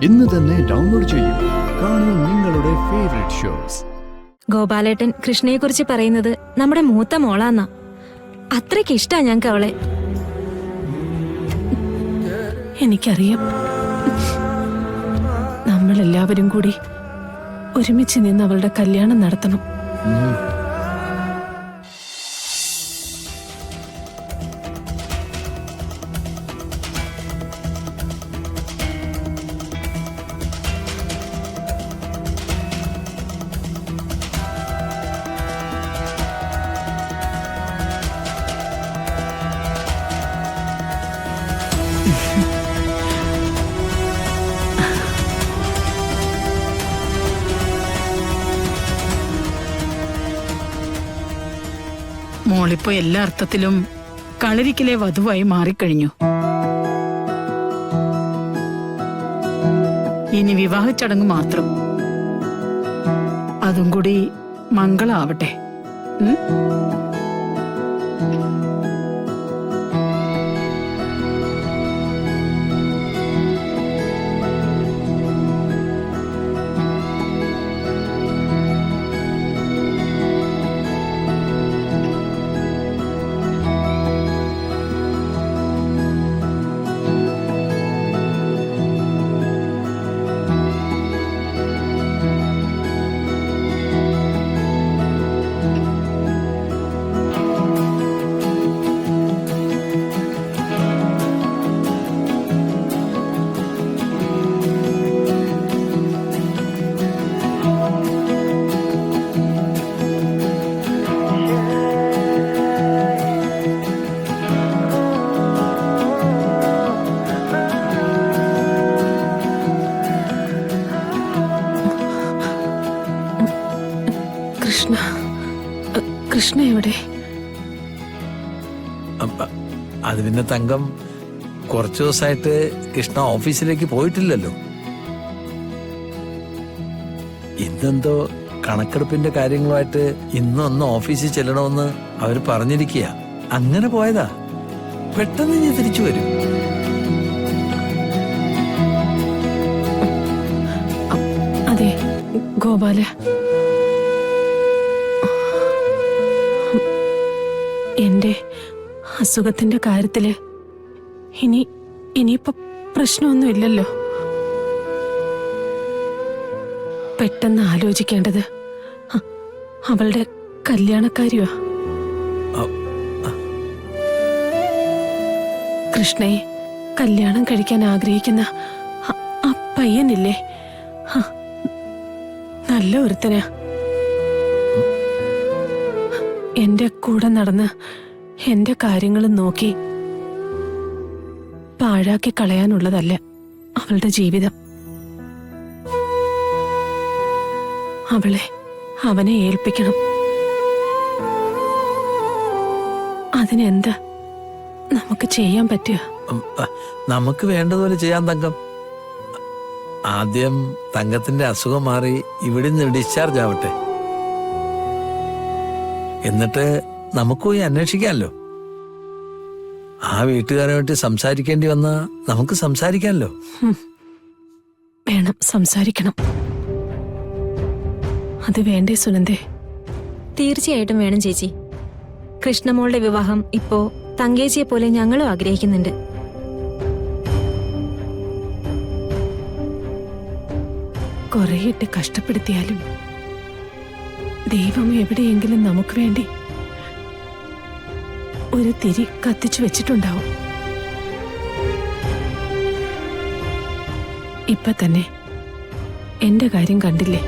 ഇന്ന് തന്നെ ഡൗൺലോഡ് ചെയ്യൂ. കാണൂ നിങ്ങളുടെ ഫേവറേറ്റ് ഷോസ്. ഗോപാലേട്ടൻ കൃഷ്ണയെ കുറിച്ച് പറയുന്നത് നമ്മുടെ മൂത്ത മോളാന്നാ. അത്രയ്ക്ക് ഇഷ്ടാ ഞങ്ങൾക്ക് അവളെ. എനിക്കറിയാം. നമ്മളെല്ലാവരും കൂടി ഒരുമിച്ച് നിന്ന് അവളുടെ കല്യാണം നടത്തണം. മോളിപ്പോ എല്ലാ അർത്ഥത്തിലും കളരിക്കിലെ വധുവായി മാറിക്കഴിഞ്ഞു. ഇനി വിവാഹ ചടങ്ങ് മാത്രം. അതും കൂടി മംഗളാവട്ടെ. കൃഷ്ണ എവിടെ? അത് പിന്നെ തങ്കം, കുറച്ചു ദിവസമായിട്ട് കൃഷ്ണ ഓഫീസിലേക്ക് പോയിട്ടില്ലല്ലോ. ഇന്നെന്തോ കണക്കെടുപ്പിന്റെ കാര്യങ്ങളുമായിട്ട് ഇന്നൊന്ന് ഓഫീസിൽ ചെല്ലണമെന്ന് അവര് പറഞ്ഞിരിക്കുക. അങ്ങനെ പോയതാ. പെട്ടെന്ന് ഇനി തിരിച്ചു വരും. അതെ ഗോപാല, എന്റെ അസുഖത്തിന്റെ കാര്യത്തില് ഇനിയിപ്പോ പ്രശ്നമൊന്നുമില്ലല്ലോ. പെട്ടെന്ന് ആലോചിക്കേണ്ടത് അവളുടെ കല്യാണക്കാരിയാ. കൃഷ്ണയെ കല്യാണം കഴിക്കാൻ ആഗ്രഹിക്കുന്ന ആ പയ്യനില്ലേ, നല്ല ഒരുത്തനാ. എന്റെ കൂടെ നടന്ന് എന്റെ കാര്യങ്ങൾ നോക്കി പാഴാക്കി കളയാനുള്ളതല്ല അവളുടെ ജീവിതം. അവനെ ഏൽപ്പിക്കണം. അതിനെന്താ നമുക്ക് ചെയ്യാൻ പറ്റുക? നമുക്ക് വേണ്ടതുപോലെ ചെയ്യാൻ തങ്കം. ആദ്യം തങ്കത്തിന്റെ അസുഖം മാറി ഇവിടുന്ന് ഡിസ്ചാർജ് ആവട്ടെ. എന്നിട്ട് നമുക്ക് പോയി അന്വേഷിക്കാമല്ലോ. ആ വീട്ടുകാരുമായിട്ട് സംസാരിക്കേണ്ടി വന്നാ നമുക്ക് സംസാരിക്കാമല്ലോ. വേണം, സംസാരിക്കണം. അത് വേണ്ടേ സുനന്ദേ? തീർച്ചയായിട്ടും വേണം ചേച്ചി. കൃഷ്ണമോളുടെ വിവാഹം ഇപ്പോ തങ്കേച്ചിയെ പോലെ ഞങ്ങളും ആഗ്രഹിക്കുന്നുണ്ട്. കുറേയിട്ട് കഷ്ടപ്പെടുത്തിയാലും ദൈവം എവിടെയെങ്കിലും നമുക്ക് വേണ്ടി ഒരു തിരി കത്തിച്ചു വെച്ചിട്ടുണ്ടാവും. ഇപ്പൊ തന്നെ എന്റെ കാര്യം കണ്ടില്ലേ?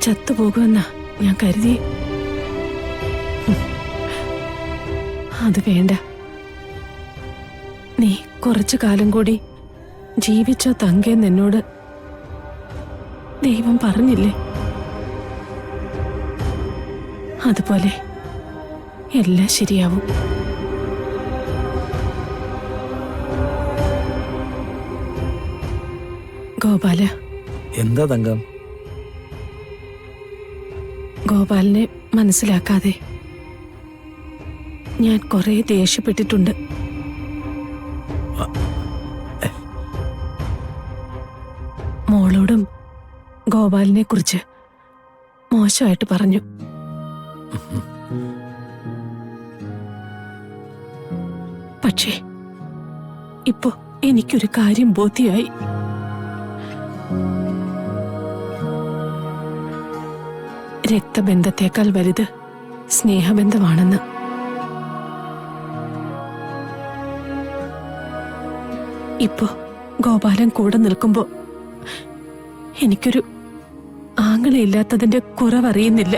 ചത്തുപോകുമെന്നാ ഞാൻ കരുതി. അത് വേണ്ട. നീ കുറച്ചു കാലം കൂടി ജീവിച്ചോ തങ്കേന്ന് എന്നോട് ദൈവം പറഞ്ഞില്ലേ? അതുപോലെ എല്ലാം ശരിയാവും. ഗോപാല. എന്താ തങ്കം? ഗോപാലിനെ മനസ്സിലാക്കാതെ ഞാൻ കുറെ ദേഷ്യപ്പെട്ടിട്ടുണ്ട്. മോളോടും ഗോപാലിനെ കുറിച്ച് മോശമായിട്ട് പറഞ്ഞു. പക്ഷേ ഇപ്പോ എനിക്കൊരു കാര്യം ബോധ്യമായി. രക്തബന്ധത്തേക്കാൾ വലുത് സ്നേഹബന്ധമാണെന്ന്. ഇപ്പോ ഗോപാലൻ കൂടെ നിൽക്കുമ്പോ എനിക്കൊരു ആങ്ങളയില്ലാത്തതിന്റെ കുറവറിയുന്നില്ല.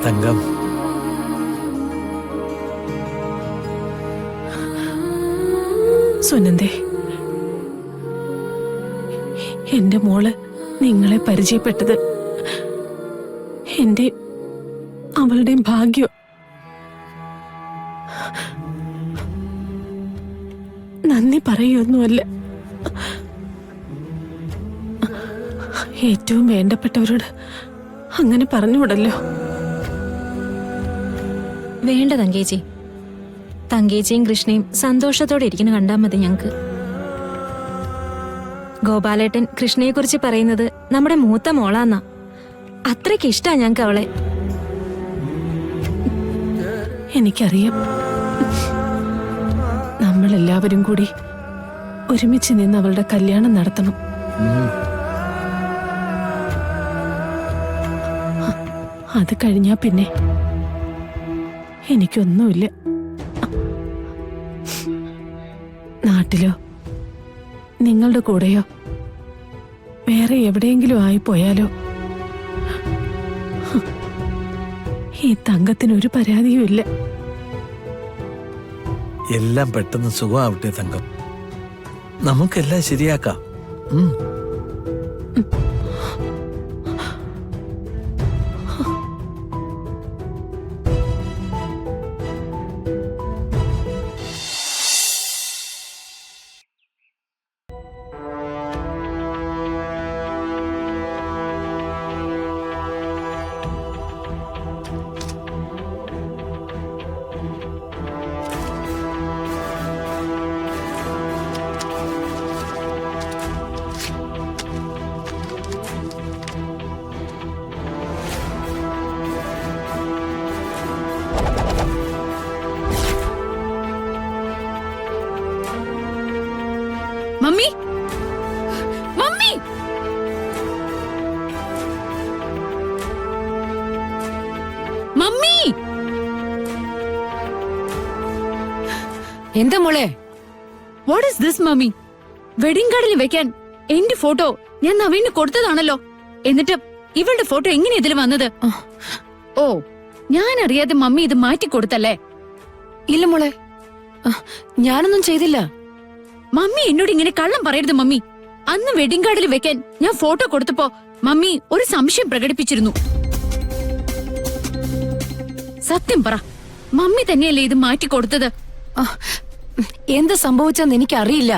തങ്കം, സുനന്ദേ, എന്റെ മോള് നിങ്ങളെ പരിചയപ്പെട്ടത് എന്റെ അവളുടെയും ഭാഗ്യം. നന്ദി പറയുകയൊന്നുമല്ല. ഏറ്റവും വേണ്ടപ്പെട്ടവരോട് അങ്ങനെ പറഞ്ഞുകൂടല്ലോ. വേണ്ട തങ്കേച്ചി. തങ്കേച്ചിയും കൃഷ്ണയും സന്തോഷത്തോടെ ഇരിക്കുന്ന കണ്ടാൽ മതി ഞങ്ങക്ക്. ഗോപാലേട്ടൻ കൃഷ്ണയെക്കുറിച്ച് പറയുന്നത് നമ്മുടെ മൂത്ത മോളാന്നാ. അത്രയ്ക്ക് ഇഷ്ടാ ഞങ്ങക്ക് അവളെ. എനിക്കറിയാം. നമ്മളെല്ലാവരും കൂടി ഒരുമിച്ച് നിന്ന് അവളുടെ കല്യാണം നടത്തണം. അത് കഴിഞ്ഞാ പിന്നെ എനിക്കൊന്നുമില്ല. നാട്ടിലോ നിങ്ങളുടെ കൂടെയോ വേറെ എവിടെയെങ്കിലും ആയി പോയാലോ ഈ തങ്കത്തിനൊരു പരാതിയുമില്ല. എല്ലാം പെട്ടെന്ന് സുഖമാവട്ടെ തങ്കം. നമുക്കെല്ലാം ശരിയാക്കാം. മമ്മി, മമ്മി, മമ്മി, എന്താ മോളെ? What is this mummy? Wedding കാർഡിൽ വെക്കാൻ എന്റെ ഫോട്ടോ ഞാൻ നവീന് കൊടുത്തതാണല്ലോ. എന്നിട്ട് ഇവളുടെ ഫോട്ടോ എങ്ങനെ ഇതിൽ വന്നത്? ഓ, ഞാൻ അറിയാതെ മമ്മി ഇത് മാറ്റി കൊടുത്തല്ലേ? ഇല്ല മോളെ, ഞാനൊന്നും ചെയ്തില്ല. മമ്മി എന്നോട് ഇങ്ങനെ കള്ളം പറയരുത് മമ്മി. അന്ന് വെഡിങ് കാർഡിൽ വെക്കാൻ ഞാൻ ഫോട്ടോ കൊടുത്തപ്പോ മമ്മി ഒരു സംശയം പ്രകടിപ്പിച്ചിരുന്നു. സത്യം പറ, മമ്മി തന്നെയല്ലേ ഇത് മാറ്റി കൊടുത്തത്? എന്ത് സംഭവിച്ചെന്ന് എനിക്കറിയില്ല.